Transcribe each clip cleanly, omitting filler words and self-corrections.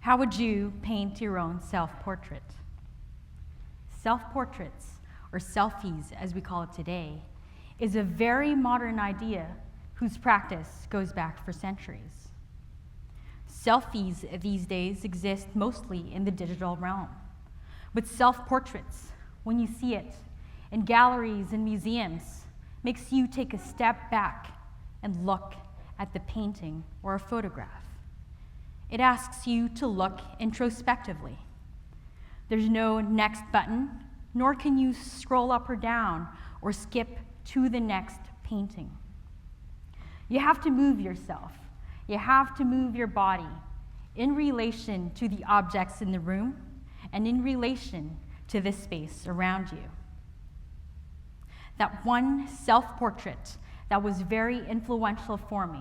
How would you paint your own self-portrait? Self-portraits, or selfies as we call it today, is a very modern idea whose practice goes back for centuries. Selfies these days exist mostly in the digital realm, but self-portraits, when you see it in galleries and museums, makes you take a step back and look at the painting or a photograph. It asks you to look introspectively. There's no next button, nor can you scroll up or down or skip to the next painting. You have to move yourself. You have to move your body in relation to the objects in the room and in relation to the space around you. That one self-portrait that was very influential for me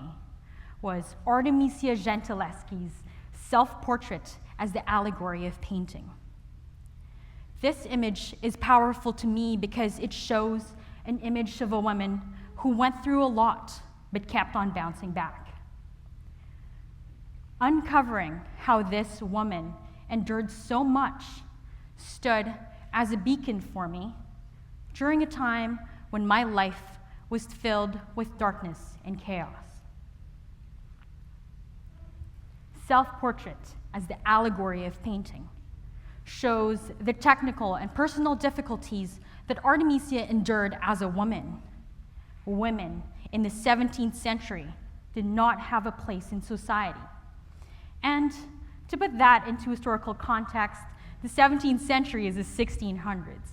was Artemisia Gentileschi's self-portrait as the allegory of painting. This image is powerful to me because it shows an image of a woman who went through a lot but kept on bouncing back. Uncovering how this woman endured so much stood as a beacon for me during a time when my life was filled with darkness and chaos. Self-portrait as the allegory of painting shows the technical and personal difficulties that Artemisia endured as a woman. Women in the 17th century did not have a place in society. And to put that into historical context, the 17th century is the 1600s.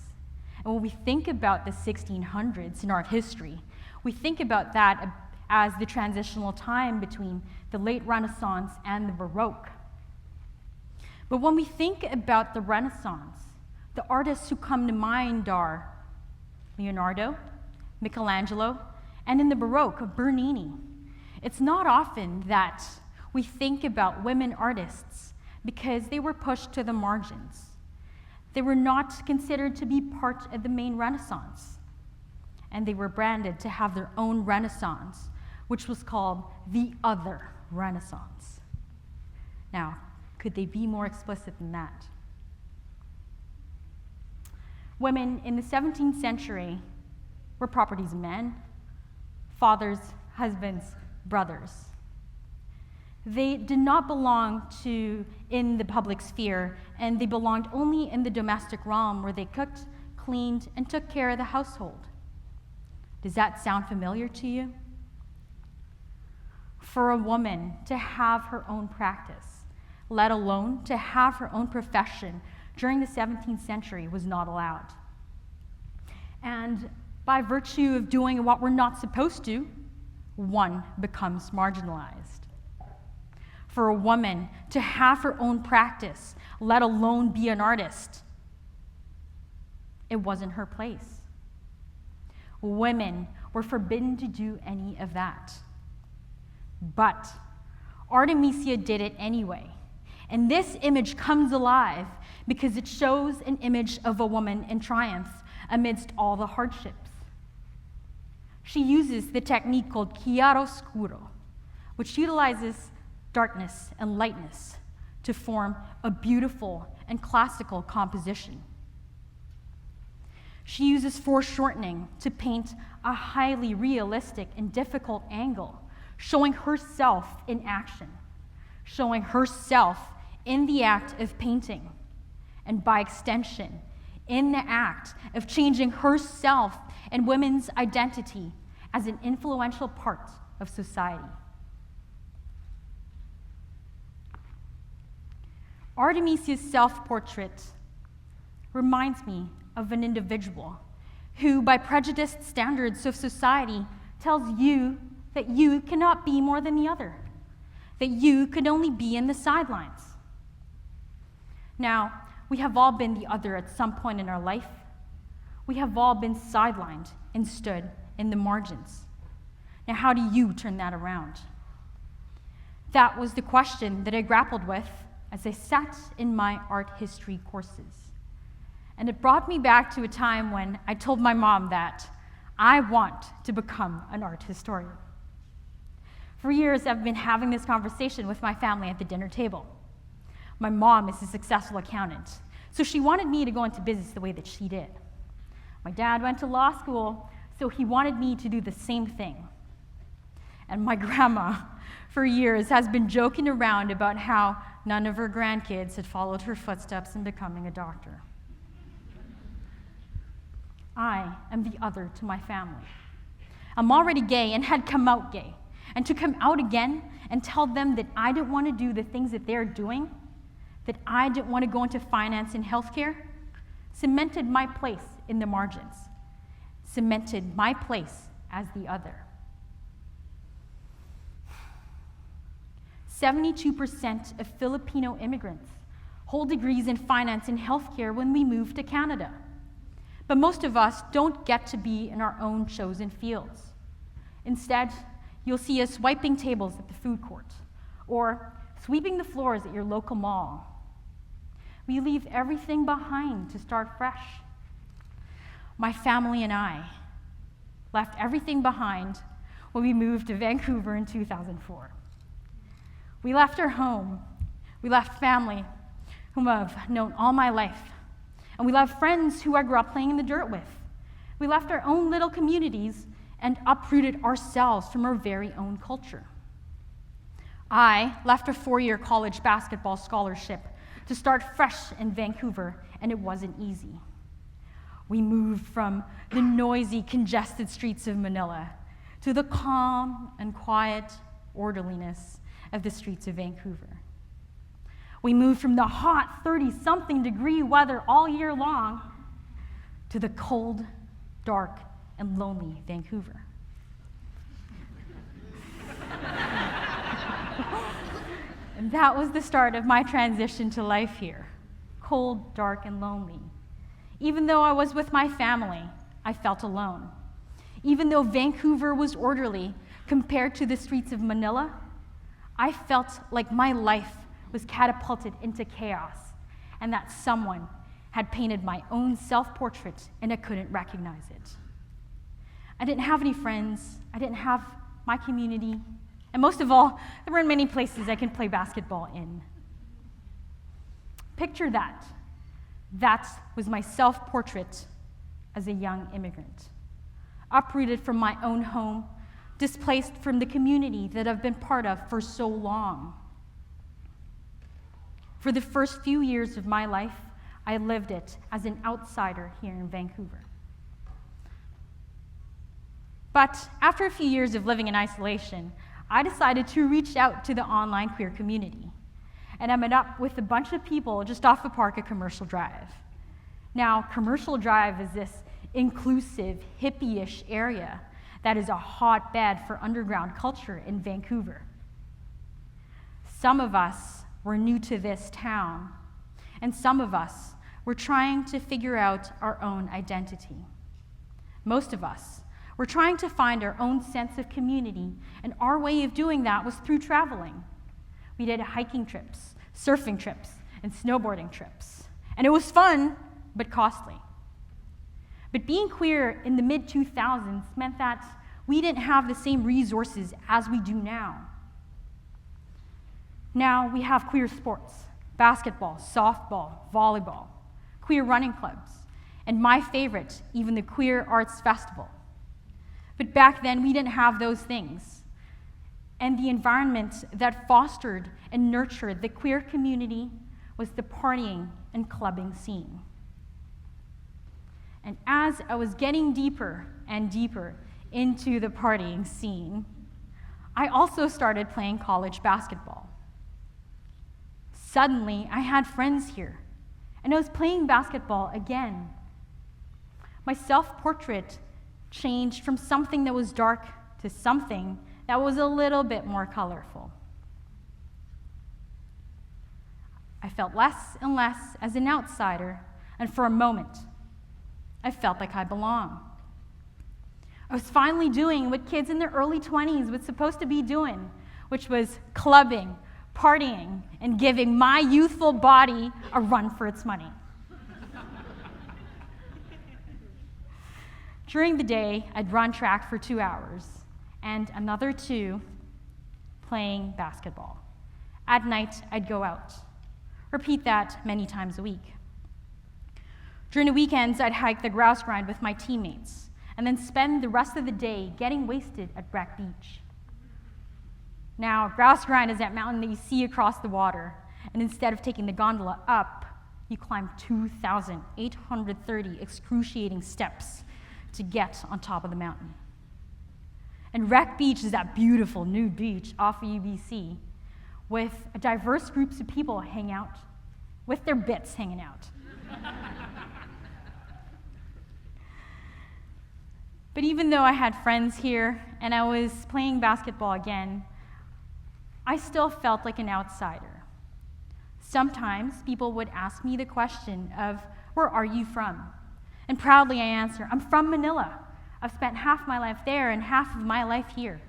And when we think about the 1600s in art history, we think about that as the transitional time between the late Renaissance and the Baroque. But when we think about the Renaissance, the artists who come to mind are Leonardo, Michelangelo, and in the Baroque, Bernini. It's not often that we think about women artists because they were pushed to the margins. They were not considered to be part of the main Renaissance, and they were branded to have their own Renaissance, which was called the other Renaissance. Now, could they be more explicit than that? Women in the 17th century were properties of men, fathers, husbands, brothers. They did not belong in the public sphere, and they belonged only in the domestic realm where they cooked, cleaned, and took care of the household. Does that sound familiar to you? For a woman to have her own practice, let alone to have her own profession during the 17th century, was not allowed. And by virtue of doing what we're not supposed to, one becomes marginalized. For a woman to have her own practice, let alone be an artist, it wasn't her place. Women were forbidden to do any of that. But Artemisia did it anyway. And this image comes alive because it shows an image of a woman in triumph amidst all the hardships. She uses the technique called chiaroscuro, which utilizes darkness and lightness to form a beautiful and classical composition. She uses foreshortening to paint a highly realistic and difficult angle, showing herself in action, showing herself in the act of painting, and by extension, in the act of changing herself and women's identity as an influential part of society. Artemisia's self-portrait reminds me of an individual who, by prejudiced standards of society, tells you that you cannot be more than the other, that you could only be in the sidelines. Now, we have all been the other at some point in our life. We have all been sidelined and stood in the margins. Now, how do you turn that around? That was the question that I grappled with as I sat in my art history courses. And it brought me back to a time when I told my mom that I want to become an art historian. For years, I've been having this conversation with my family at the dinner table. My mom is a successful accountant, so she wanted me to go into business the way that she did. My dad went to law school, so he wanted me to do the same thing. And my grandma, for years, has been joking around about how none of her grandkids had followed her footsteps in becoming a doctor. I am the other to my family. I'm already gay and had come out gay. And to come out again and tell them that I didn't want to do the things that they're doing, that I didn't want to go into finance and healthcare, cemented my place in the margins, cemented my place as the other. 72% of Filipino immigrants hold degrees in finance and healthcare when we move to Canada. But most of us don't get to be in our own chosen fields. Instead, you'll see us wiping tables at the food court or sweeping the floors at your local mall. We leave everything behind to start fresh. My family and I left everything behind when we moved to Vancouver in 2004. We left our home, we left family whom I've known all my life, and we left friends who I grew up playing in the dirt with. We left our own little communities and uprooted ourselves from our very own culture. I left a 4-year college basketball scholarship to start fresh in Vancouver, and it wasn't easy. We moved from the noisy, congested streets of Manila to the calm and quiet orderliness of the streets of Vancouver. We moved from the hot 30-something degree weather all year long to the cold, dark, and lonely Vancouver. And that was the start of my transition to life here, cold, dark, and lonely. Even though I was with my family, I felt alone. Even though Vancouver was orderly compared to the streets of Manila, I felt like my life was catapulted into chaos and that someone had painted my own self-portrait and I couldn't recognize it. I didn't have any friends, I didn't have my community, and most of all, there weren't many places I could play basketball in. Picture that. That was my self-portrait as a young immigrant. Uprooted from my own home, displaced from the community that I've been part of for so long. For the first few years of my life, I lived it as an outsider here in Vancouver. But after a few years of living in isolation, I decided to reach out to the online queer community. And I met up with a bunch of people just off the park at Commercial Drive. Now, Commercial Drive is this inclusive, hippie-ish area that is a hotbed for underground culture in Vancouver. Some of us were new to this town, and some of us were trying to figure out our own identity. Most of us were trying to find our own sense of community, and our way of doing that was through traveling. We did hiking trips, surfing trips, and snowboarding trips. And it was fun, but costly. But being queer in the mid-2000s meant that we didn't have the same resources as we do now. Now we have queer sports, basketball, softball, volleyball, queer running clubs, and my favorite, even the Queer Arts Festival. But back then, we didn't have those things. And the environment that fostered and nurtured the queer community was the partying and clubbing scene. And as I was getting deeper and deeper into the partying scene, I also started playing college basketball. Suddenly, I had friends here, and I was playing basketball again. My self-portrait changed from something that was dark to something that was a little bit more colorful. I felt less and less as an outsider, and for a moment, I felt like I belonged. I was finally doing what kids in their early 20s were supposed to be doing, which was clubbing, partying, and giving my youthful body a run for its money. During the day, I'd run track for 2 hours, and another 2 playing basketball. At night, I'd go out, Repeat that many times a week. During the weekends, I'd hike the grouse grind with my teammates, and then spend the rest of the day getting wasted at Wreck Beach. Now, grouse grind is that mountain that you see across the water, and instead of taking the gondola up, you climb 2,830 excruciating steps to get on top of the mountain. And Wreck Beach is that beautiful nude beach off of UBC with diverse groups of people hang out, with their bits hanging out. But even though I had friends here and I was playing basketball again, I still felt like an outsider. Sometimes people would ask me the question of, "Where are you from?" And proudly I answer, "I'm from Manila. I've spent half my life there and half of my life here."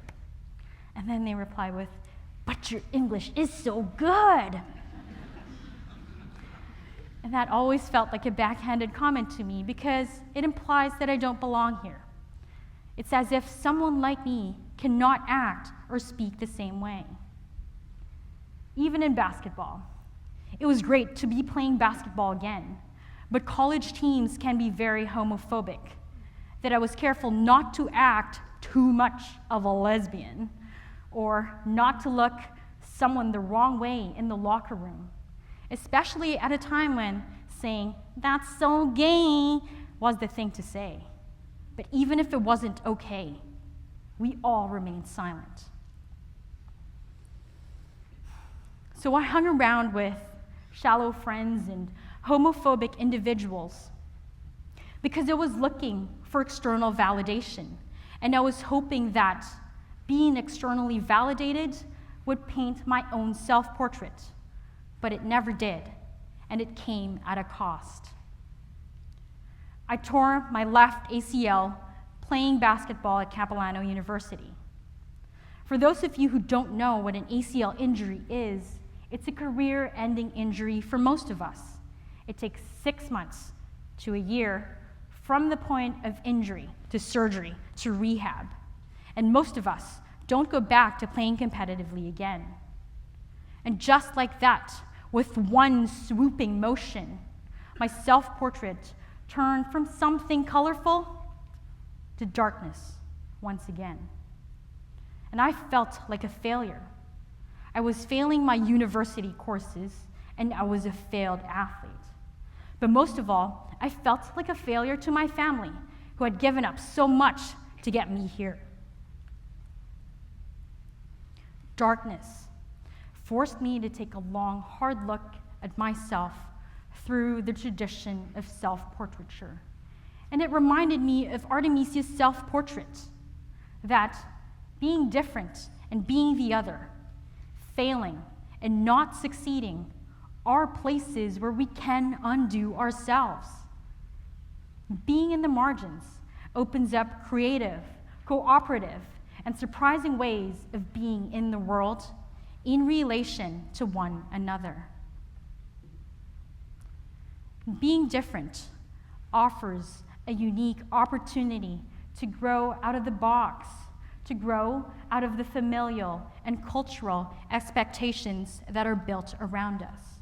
And then they reply with, "But your English is so good." And that always felt like a backhanded comment to me because it implies that I don't belong here. It's as if someone like me cannot act or speak the same way. Even in basketball, it was great to be playing basketball again, but college teams can be very homophobic, that I was careful not to act too much of a lesbian or not to look someone the wrong way in the locker room, especially at a time when saying, "That's so gay," was the thing to say. But even if it wasn't okay, we all remained silent. So I hung around with shallow friends and homophobic individuals because I was looking for external validation, and I was hoping that being externally validated would paint my own self-portrait, but it never did, and it came at a cost. I tore my left ACL playing basketball at Capilano University. For those of you who don't know what an ACL injury is, it's a career-ending injury for most of us. It takes 6 months to a year from the point of injury to surgery to rehab. And most of us don't go back to playing competitively again. And just like that, with one swooping motion, my self-portrait turned from something colorful to darkness once again. And I felt like a failure. I was failing my university courses, and I was a failed athlete. But most of all, I felt like a failure to my family, who had given up so much to get me here. Darkness forced me to take a long, hard look at myself through the tradition of self-portraiture. And it reminded me of Artemisia's self-portrait, that being different and being the other, failing and not succeeding, are places where we can undo ourselves. Being in the margins opens up creative, cooperative, and surprising ways of being in the world in relation to one another. Being different offers a unique opportunity to grow out of the box, to grow out of the familial and cultural expectations that are built around us.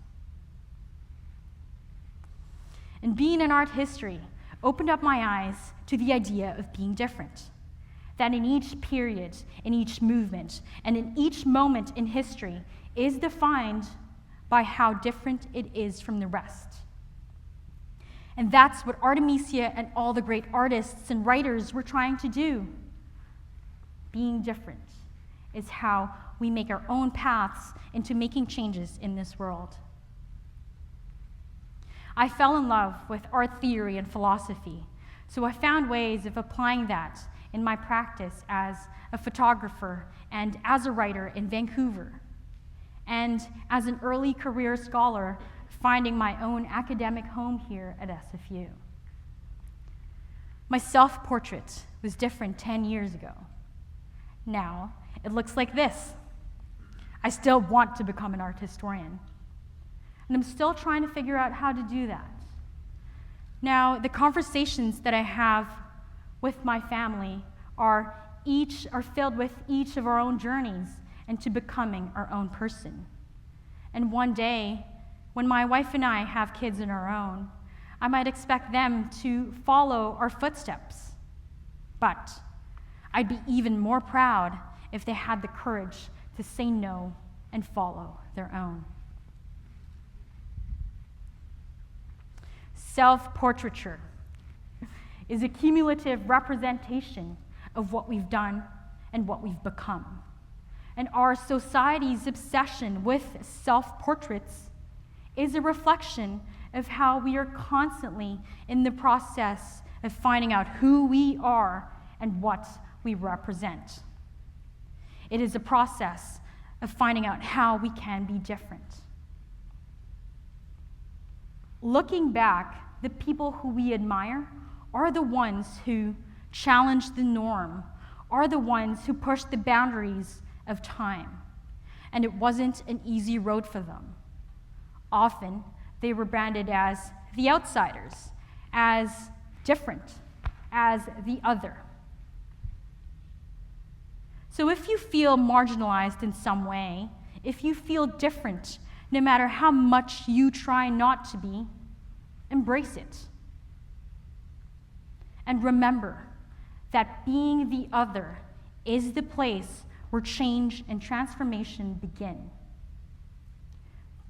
And being in art history opened up my eyes to the idea of being different, that in each period, in each movement, and in each moment in history is defined by how different it is from the rest. And that's what Artemisia and all the great artists and writers were trying to do. Being different is how we make our own paths into making changes in this world. I fell in love with art theory and philosophy, so I found ways of applying that in my practice as a photographer and as a writer in Vancouver, and as an early career scholar, finding my own academic home here at SFU. My self-portrait was different 10 years ago. Now, it looks like this. I still want to become an art historian, and I'm still trying to figure out how to do that. Now, the conversations that I have with my family are filled with each of our own journeys into becoming our own person. And one day, when my wife and I have kids of our own, I might expect them to follow our footsteps. But I'd be even more proud if they had the courage to say no and follow their own. Self-portraiture is a cumulative representation of what we've done and what we've become. And our society's obsession with self-portraits is a reflection of how we are constantly in the process of finding out who we are and what we represent. It is a process of finding out how we can be different. Looking back, the people who we admire are the ones who challenge the norm, are the ones who push the boundaries of time. And it wasn't an easy road for them. Often, they were branded as the outsiders, as different, as the other. So if you feel marginalized in some way, if you feel different, no matter how much you try not to be, embrace it. And remember that being the other is the place where change and transformation begin.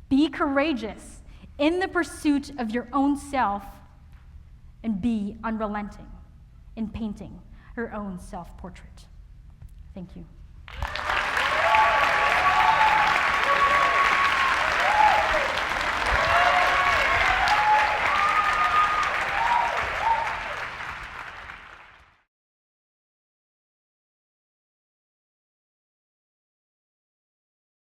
Be courageous in the pursuit of your own self, and be unrelenting in painting your own self-portrait. Thank you.